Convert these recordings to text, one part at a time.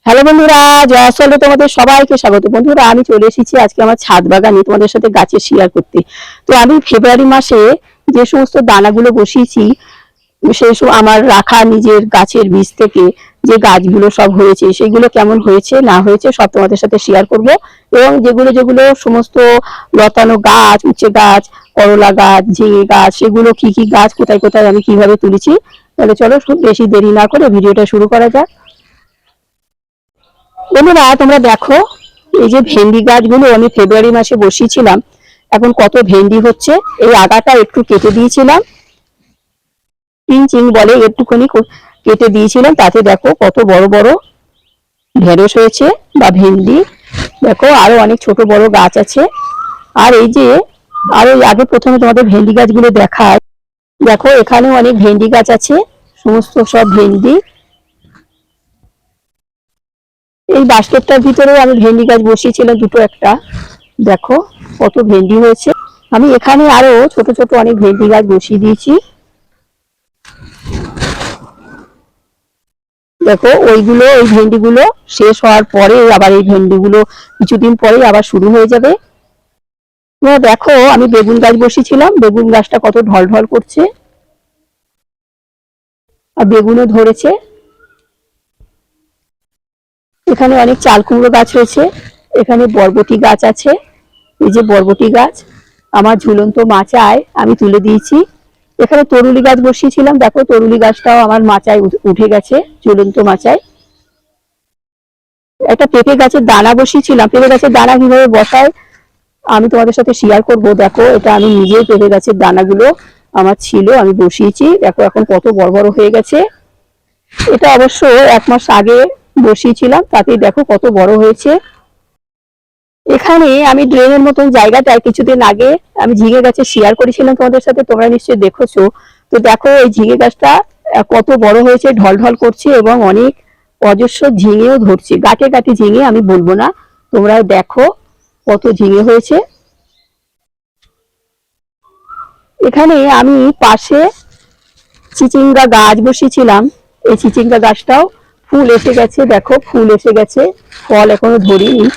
Hello বন্ধুরা, জয়াসলে তোমাদের সবাইকে স্বাগত। বন্ধুরা, আমি চলে এসেছি আজকে আমার ছাদ বাগানে তোমাদের সাথে গাছের শেয়ার করতে। তো আমি ফেব্রুয়ারি মাসে যে সমস্ত দানাগুলো বসিয়েছি, সেই সব আমার রাখা নিজের গাছের বীজ থেকে যে গাছগুলো সব হয়েছে, সেগুলো কেমন হয়েছে না হয়েছে সব তোমাদের সাথে শেয়ার করব। এবং যেগুলো যেগুলো সমস্ত লতানো গাছ, উচ্ছে গাছ, করলা গাছ, ঝিঙে গাছ, সেগুলো কি কি গাছ কোথায় কোথায় আমি কিভাবে তুলেছি, তাহলে চলো বেশি দেরি না করে ভিডিওটা শুরু করা যাক। বন্ধুরা, তোমরা দেখো, এই যে ভেন্ডি গাছগুলো আমি ফেব্রুয়ারি মাসে বসিয়েছিলাম, এখন কত ভেন্ডি হচ্ছে। এই আগাটা একটু কেটে দিয়েছিলাম, পিঞ্চিং বলে, একটুখানি কেটে দিয়েছিলাম, তাতে দেখো কত বড় বড় ঢেঁড়স হয়েছে বা ভেন্ডি। দেখো আরো অনেক ছোট বড় গাছ আছে। আর এই যে আরো আগে প্রথমে তোমাদের ভেন্ডি গাছগুলো দেখায়, দেখো এখানেও অনেক ভেন্ডি গাছ আছে, সমস্ত সব ভেন্ডি। এই বাস্কেটটার ভিতরেও আমি ভেন্ডি গাছ বসিয়েছিলাম দুটো একটা, দেখো কত ভেন্ডি হয়েছে। আমি এখানে আরো ছোট ছোট অনেক ভেন্ডি গাছ বসিয়ে দিয়েছি। দেখো ওইগুলো, ওই ভেন্ডিগুলো শেষ হওয়ার পরে আবার এই ভেন্ডিগুলো কিছুদিন পরেই আবার শুরু হয়ে যাবে। দেখো আমি বেগুন গাছ বসিয়েছিলাম, বেগুন গাছটা কত ঢল ঢল করছে আর বেগুনও ধরেছে। এখানে অনেক চাল কুমড়ো গাছ হয়েছে, এখানে বরবটি গাছ আছে। এই যে বরবটি গাছ আমার ঝুলন্ত মাচায় আমি তুলে দিয়েছি। এখানে তরুলি গাছ বসিয়েছিলাম, দেখো তরুলি গাছটাও আমার মাচায় উঠে গেছে, ঝুলন্ত মাচায়। একটা পেঁপে গাছের দানা বসিয়েছিলাম, পেঁপে গাছের দানা কিভাবে বসায় আমি তোমাদের সাথে শেয়ার করব। দেখো এটা আমি নিজেই পেঁপে গাছের দানাগুলো আমার ছিল, আমি বসিয়েছি। দেখো এখন কত বড় বড় হয়ে গেছে। এটা অবশ্য 1 মাস আগে বসিয়েছিলাম, তাতেই দেখো কত বড় হয়েছে। এখানে আমি ড্রেনের মতন জায়গাটায় কিছুদিন আগে আমি ঝিঙে গাছে শেয়ার করেছিলাম তোমাদের সাথে, তোমরা নিশ্চয়ই দেখেছো। তো দেখো এই ঝিঙে গাছটা কত বড় হয়েছে, ঢল ঢল করছে এবং অনেক অজস্র ঝিঙেও ধরছে। গাটে গাটে ঝিঙে আমি বলবো না, তোমরা দেখো কত ঝিঙে হয়েছে। এখানে আমি পাশে চিচিঙ্গা গাছ বসিয়েছিলাম, এই চিচিঙ্গা গাছটাও ফুল এসে গেছে, দেখো ফুল এসে গেছে, ফল এখনো ধরিনি,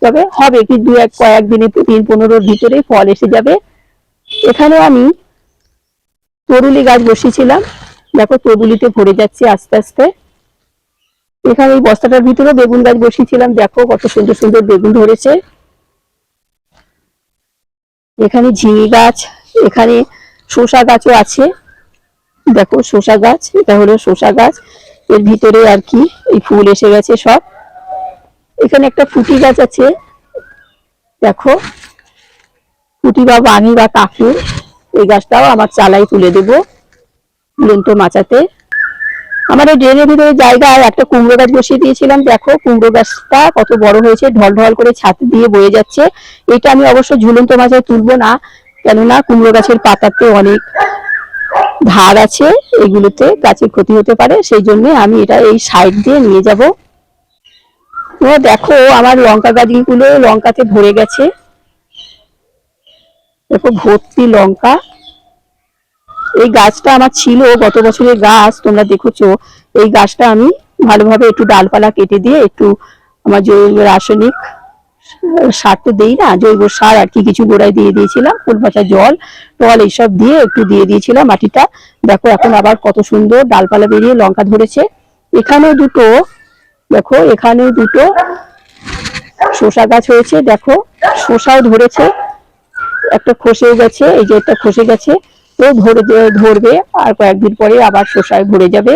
তবে হবে কি কয়েকদিনে, 3-15 ভিতরেই ফল এসে যাবে। এখানে আমি তরুলি গাছ বসিয়েছিলাম, দেখো তরুলিতে ভরে যাচ্ছে আস্তে আস্তে। এখানে এই বস্তাটার ভিতরে বেগুন গাছ বসিয়েছিলাম, দেখো কত সুন্দর সুন্দর বেগুন ধরেছে। এখানে ঝিঙে গাছ, এখানে শসা গাছও আছে, দেখো শসা গাছ, এটা হলো শসা গাছ, এর ভিতরে আর কি এই ফুল এসে গেছে সব। এখানে একটা ফুটি গাছ আছে, দেখো ফুটি বা বানি বা কাকুর, এই গাছটাও আমার চালাই তুলে দেবো ঝুলন্ত মাচাতে। আমার এই ড্রেনের ভিতরে জায়গায় একটা কুমড়ো গাছ বসিয়ে দিয়েছিলাম, দেখো কুমড়ো গাছটা কত বড় হয়েছে, ঢল ঢল করে ছাতি দিয়ে বয়ে যাচ্ছে। এটা আমি অবশ্য ঝুলন্ত মাচায় তুলবো না, কেননা কুমড়ো গাছের পাতাতে অনেক ধার আছে, এগুলোতে গাছের ক্ষতি হতে পারে, সেই জন্য আমি এটা এই সাইড দিয়ে নিয়ে যাব। দেখো আমার লঙ্কা গাছগুলো লঙ্কাতে ভরে গেছে, দেখো ভর্তি লঙ্কা। এই গাছটা আমার ছিল গত বছরের গাছ, তোমরা দেখেছো। এই গাছটা আমি ভালোভাবে একটু ডালপালা কেটে দিয়ে একটু আমার জৈব রাসায়নিক সার তো দেই না, জৈব সার আর কি কিছু গোড়ায় দিয়ে দিয়েছিলাম, ফুল পচা জল টল এইসব দিয়ে একটু দিয়ে দিয়েছিলাম মাটিটা। দেখো এখন আবার কত সুন্দর ডালপালা বেরিয়ে লঙ্কা ধরেছে। এখানেও দুটো, দেখো এখানেও দুটো শসা গাছ হয়েছে, দেখো শসাও ধরেছে, একটা খসেও গেছে, এই যে একটা খসে গেছে, তো ধরবে আর কয়েকদিন পরে আবার শসায় ভরে যাবে।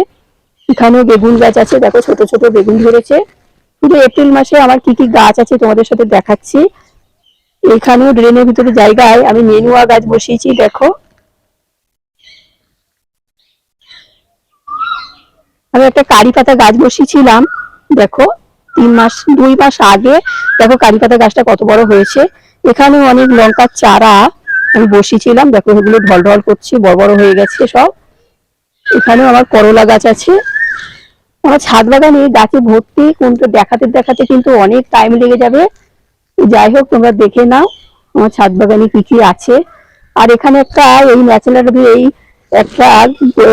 এখানেও বেগুন গাছ আছে, দেখো ছোট ছোট বেগুন ধরেছে। শুধু এপ্রিল মাসে আমার কি কি গাছ আছে তোমাদের সাথে দেখাচ্ছি। এখানেও ড্রেনের ভিতরে জায়গায় আমি নেনুয়া গাছ বসিয়েছি, দেখো আমি একটা কারি পাতা গাছ বসিয়েছিলাম, দেখো 2 মাস আগে, দেখো কারি পাতা গাছটা কত বড় হয়েছে। এখানে অনেক লঙ্কার চারা আমি বসিয়েছিলাম, দেখো এগুলো ঢল ঢল করছে, বড় বড় হয়ে গেছে সব। এখানেও আমার করলা গাছ আছে। আমার ছাদ বাগানে গাছে ভর্তি, কোনটা দেখাতে দেখাতে কিন্তু অনেক টাইম লেগে যাবে। যাই হোক তোমরা দেখে নাও আমার ছাদ বাগানে কি কি আছে। আর এখানে একটা এই ন্যাচারাল এই একটা,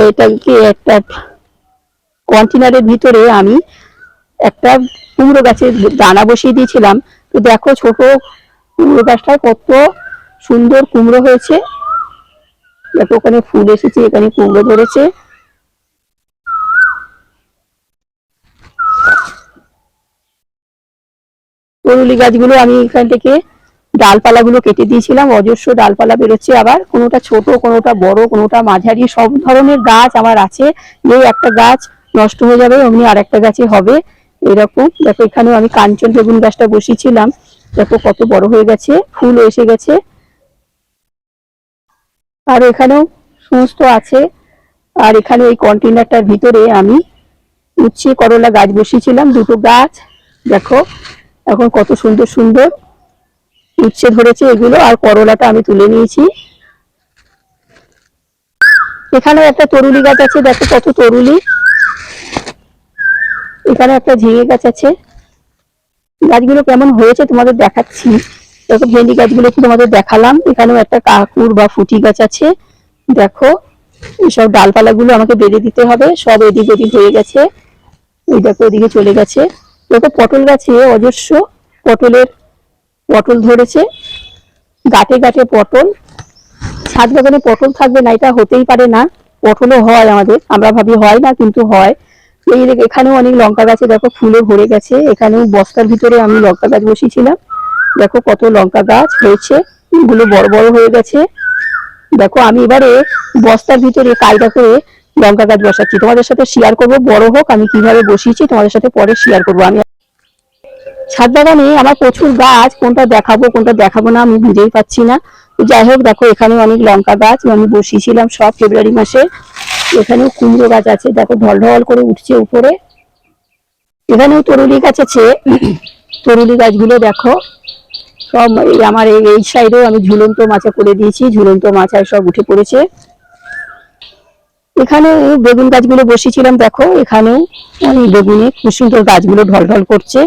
এটাকে একটা কন্টেনারের ভিতরে আমি একটা কুমড়ো গাছের দানা বসিয়ে দিয়েছিলাম। তো দেখো ছোট কুমড়ো গাছটায় কত সুন্দর কুমড়ো হয়েছে। দেখো ওখানে ফুল এসেছে, এখানে কুমড়ো ধরেছে। তরুলি গাছগুলো আমি এখান থেকে ডালপালাগুলো কেটে দিয়েছিলাম, অজস্র ডালপালা বেরোচ্ছে, আবার কোনোটা ছোট কোনোটা বড় কোনোটা মাঝারি, সব ধরনের গাছ আমার আছে। এই একটা গাছ নষ্ট হয়ে যাবে অমনি আর একটা গাছে হবে এরকম। দেখো এখানেও আমি কাঞ্চন বেগুন গাছটা বসিয়েছিলাম, দেখো কত বড় হয়ে গেছে, ফুল এসে গেছে। আর এখানেও সমস্ত আছে। আর এখানে এই কন্টেনারটার ভিতরে আমি উচ্ছে করলা গাছ বসিয়েছিলাম, দুটো গাছ। দেখো এখন কত সুন্দর সুন্দর উচ্ছে ধরেছে এগুলো, আর করলাটা আমি তুলে নিয়েছি। এখানে একটা তরুলি গাছ আছে, দেখো কত তরুলি। এখানে একটা ঝিঙে গাছ আছে। গাছগুলো কেমন হয়েছে তোমাদের দেখাচ্ছি। দেখো ভেন্ডি গাছগুলো কি তোমাদের দেখালাম। এখানেও একটা কাকুর বা ফুটি গাছ আছে। দেখো এইসব ডালপালাগুলো আমাকে বেঁধে দিতে হবে, সব এদিক ওদিক হয়ে গেছে। এই দেখো ওদিকে চলে গেছে। দেখো পটল গাছে অজস্র পটল ধরেছে, গাটে গাটে পটল। ছাদ বাগানে পটল থাকবে না এটা হতেই পারে না, পটলও হয় আমাদের, আমরা ভাবি হয় না কিন্তু হয়। এই এখানেও অনেক লঙ্কা গাছে দেখো ফুলে ভরে গেছে। এখানেও বস্তার ভিতরে আমি লঙ্কা গাছ বসিয়েছিলাম, দেখো কত লঙ্কা গাছ হয়েছে, এগুলো বড় বড় হয়ে গেছে। দেখো আমি এবারে বস্তার ভিতরে কায়দা করে লঙ্কা গাছ বসাচ্ছি, তোমাদের সাথে শেয়ার করবো, বড় হোক আমি কিভাবে বসিয়েছি তোমাদের সাথে পরে শেয়ার করবো। আমি ছাদ বাগানে আমার প্রচুর গাছ, কোনটা দেখাবো না আমি বুঝেই পাচ্ছি না। যাই হোক দেখো এখানে অনেক লঙ্কা গাছ আমি বসিয়েছিলাম সব ফেব্রুয়ারি মাসে। এখানেও কুমড়ো গাছ আছে, দেখো ঢল ঢল করে উঠছে উপরে। এখানেও তরুলি গাছ আছে, তরুলি গাছগুলো দেখো সব। আমার এই সাইডেও আমি ঝুলন্ত মাচা করে দিয়েছি, ঝুলন্ত মাচায় সব উঠে পড়েছে। এখানে বেগুন গাছগুলো বসিয়েছিলাম, দেখো এখানেও বেগুনে খুব সুন্দর গাছগুলো ঢল ঢল করছে।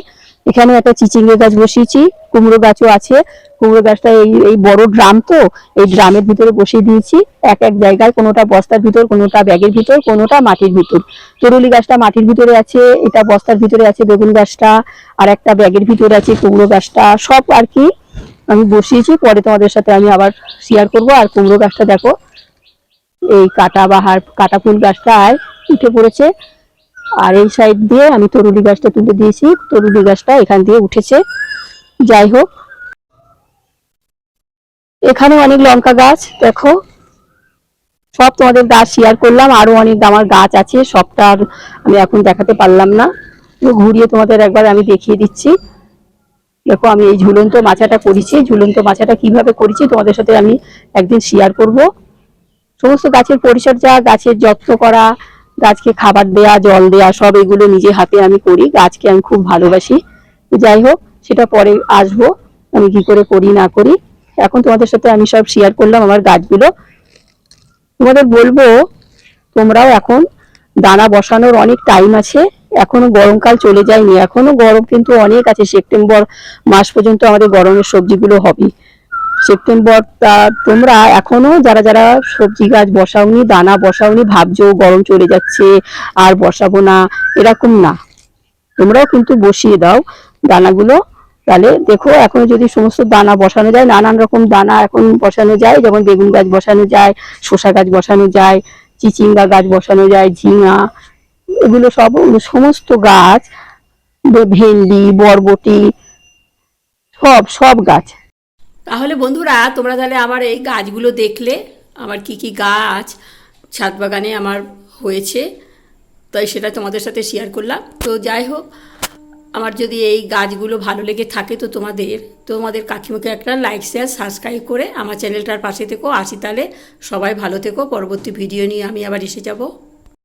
এখানে একটা চিচিঙ্গা গাছ বসিয়েছি, কুমড়ো গাছও আছে। কুমড়ো গাছটা এই বড় ড্রাম, তো এই ড্রামের ভিতরে বসিয়ে দিয়েছি এক এক জায়গায়, কোনোটা বস্তার ভিতর, কোনোটা ব্যাগের ভিতর, কোনোটা মাটির ভিতর। তরুলি গাছটা মাটির ভিতরে আছে, এটা বস্তার ভিতরে আছে বেগুন গাছটা, আর একটা ব্যাগের ভিতরে আছে কুমড়ো গাছটা, সব আর কি আমি বসিয়েছি। পরে তোমাদের সাথে আমি আবার শেয়ার করব। আর কুমড়ো গাছটা দেখো এই কাটা ফুল গাছটায় উঠে পড়েছে। আর এই সাইড দিয়ে আমি তরুলি গাছটা তুলে দিয়েছি, তরুলি গাছটা এখান দিয়ে উঠেছে। যাই হোক এখানে অনেক লঙ্কা গাছ, দেখো সব তোমাদের গাছ শেয়ার করলাম। আরো অনেক আমার গাছ আছে, সবটা আর আমি এখন দেখাতে পারলাম না, ঘুরিয়ে তোমাদের একবার আমি দেখিয়ে দিচ্ছি। দেখো আমি এই ঝুলন্ত মাচাটা করেছি, ঝুলন্ত মাচাটা কিভাবে করেছি তোমাদের সাথে আমি একদিন শেয়ার করব। সমস্ত গাছের পরিচর্যা, গাছের যত্ন করা, গাছকে খাবার দেয়া, জল দেয়া, সব এগুলো নিজে হাতে আমি করি। গাছকে আমি খুব ভালোবাসি। যাই হোক সেটা পরে আসবো আমি কি করে করি না করি। এখন তোমাদের সাথে আমি সব শেয়ার করলাম আমার গাছগুলো। তোমাদের বলবো তোমরাও এখন দানা বসানোর অনেক টাইম আছে, এখনো গরমকাল চলে যায়নি, এখনো গরম কিন্তু অনেক আছে। সেপ্টেম্বর মাস পর্যন্ত আমাদের গরমের সবজিগুলো হবে। সেপ্টেম্বর তোমরা এখনো যারা যারা সবজি গাছ বসাওনি, দানা বসাওনি, ভাবছো গরম চলে যাচ্ছে আর বসাবো না, এরকম না, তোমরাও কিন্তু বসিয়ে দাও দানাগুলো। তাহলে দেখো এখনো যদি সমস্ত দানা বসানো যায়, নানান রকম দানা এখন বসানো যায়, যেমন বেগুন গাছ বসানো যায়, শসা গাছ বসানো যায়, চিচিঙ্গা গাছ বসানো যায়, ঝিঙা, এগুলো সব সমস্ত গাছ, ভেন্ডি, বরবটি, সব সব গাছ। তাহলে বন্ধুরা তোমরা তাহলে আমার এই গাছগুলো দেখলে, আমার কি কি গাছ ছাদ বাগানে আমার হয়েছে, তাই সেটা তোমাদের সাথে শেয়ার করলাম। তো যাই হোক আমার যদি এই গাছগুলো ভালো লেগে থাকে তো তোমাদের কাকিমাকে একটা লাইক শেয়ার সাবস্ক্রাইব করে আমার চ্যানেলটার পাশে থেকো। আসি তাহলে, সবাই ভালো থেকো, পরবর্তী ভিডিও নিয়ে আমি আবার এসে যাব।